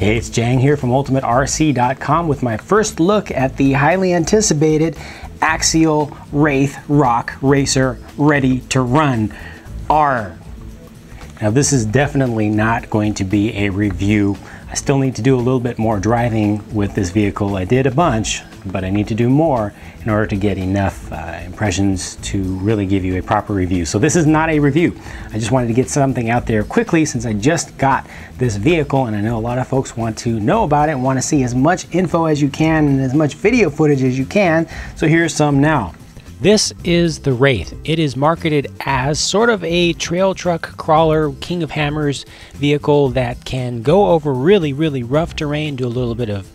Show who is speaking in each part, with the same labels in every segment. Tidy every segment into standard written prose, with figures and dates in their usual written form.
Speaker 1: Hey, it's Jang here from ultimaterc.com with my first look at the highly anticipated Axial Wraith Rock Racer Ready to Run R. Now this is definitely not going to be a review. I still need to do a little bit more driving with this vehicle. I did a bunch, but I need to do more in order to get enough impressions to really give you a proper review. So this is not a review. I just wanted to get something out there quickly since I just got this vehicle, and I know a lot of folks want to know about it and want to see as much info as you can and as much video footage as you can. So here's some now.
Speaker 2: This is the Wraith. It is marketed as sort of a trail truck crawler, King of Hammers vehicle that can go over really rough terrain, do a little bit of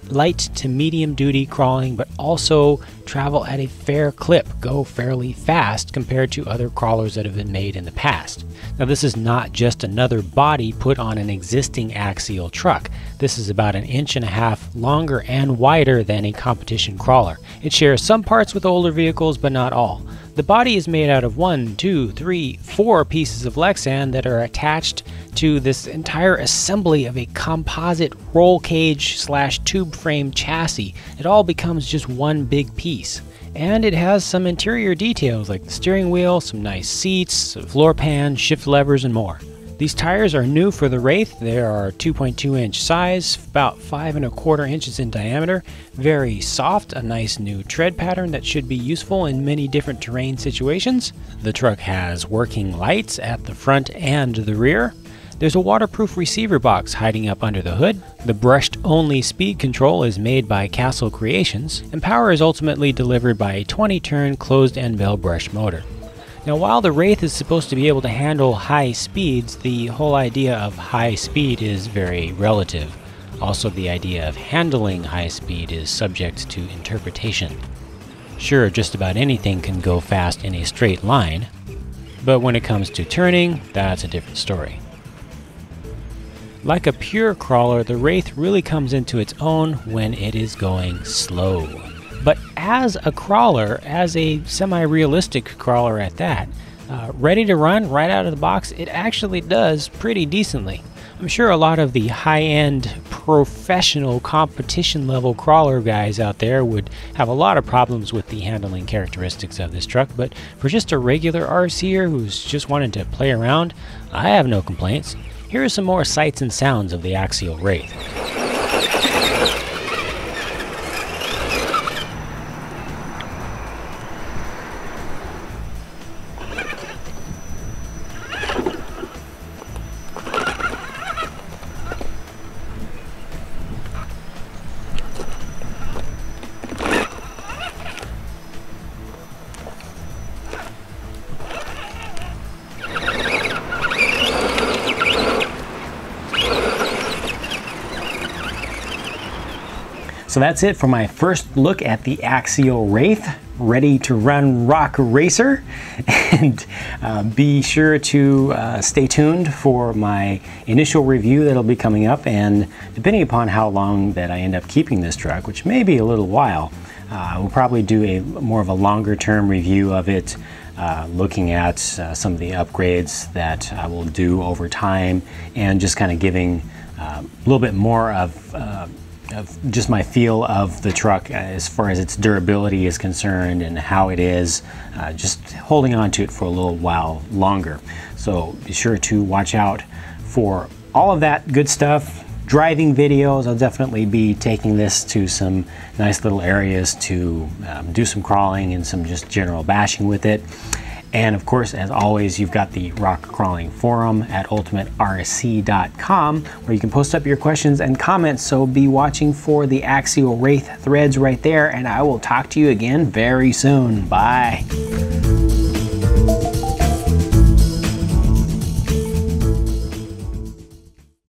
Speaker 2: light to medium duty crawling, but also travel at a fair clip, go fairly fast compared to other crawlers that have been made in the past. Now this is not just another body put on an existing axial truck. This is about 1.5 inches longer and wider than a competition crawler. It shares some parts with older vehicles, but not all. The body is made out of 1, 2, 3, 4 pieces of Lexan that are attached to this entire assembly of a composite roll cage / tube frame chassis. It all becomes just one big piece. And it has some interior details like the steering wheel, some nice seats, floor pan, shift levers, and more. These tires are new for the Wraith. They are 2.2 inch size, about 5.25 inches in diameter, very soft, a nice new tread pattern that should be useful in many different terrain situations. The truck has working lights at the front and the rear. There's a waterproof receiver box hiding up under the hood. The brushed-only speed control is made by Castle Creations, and power is ultimately delivered by a 20-turn closed-end bell brush motor. Now, while the Wraith is supposed to be able to handle high speeds, the whole idea of high speed is very relative. Also, the idea of handling high speed is subject to interpretation. Sure, just about anything can go fast in a straight line, but when it comes to turning, that's a different story. Like a pure crawler, the Wraith really comes into its own when it is going slow. But as a crawler, as a semi-realistic crawler at that, ready to run right out of the box, it actually does pretty decently. I'm sure a lot of the high-end professional competition level crawler guys out there would have a lot of problems with the handling characteristics of this truck, but for just a regular RCer who's just wanting to play around, I have no complaints. Here are some more sights and sounds of the Axial Wraith.
Speaker 1: So that's it for my first look at the Axial Wraith Ready to Run Rock Racer. And be sure to stay tuned for my initial review that'll be coming up, and depending upon how long that I end up keeping this truck, which may be a little while, we'll probably do more of a longer term review of it, looking at some of the upgrades that I will do over time, and just kind of giving a little bit more of just my feel of the truck as far as its durability is concerned and how it is, just holding on to it for a little while longer. So be sure to watch out for all of that good stuff. Driving videos, I'll definitely be taking this to some nice little areas to do some crawling and some just general bashing with it. And of course, as always, you've got the Rock Crawling Forum at ultimaterc.com, where you can post up your questions and comments. So be watching for the Axial Wraith threads right there, and I will talk to you again very soon. Bye.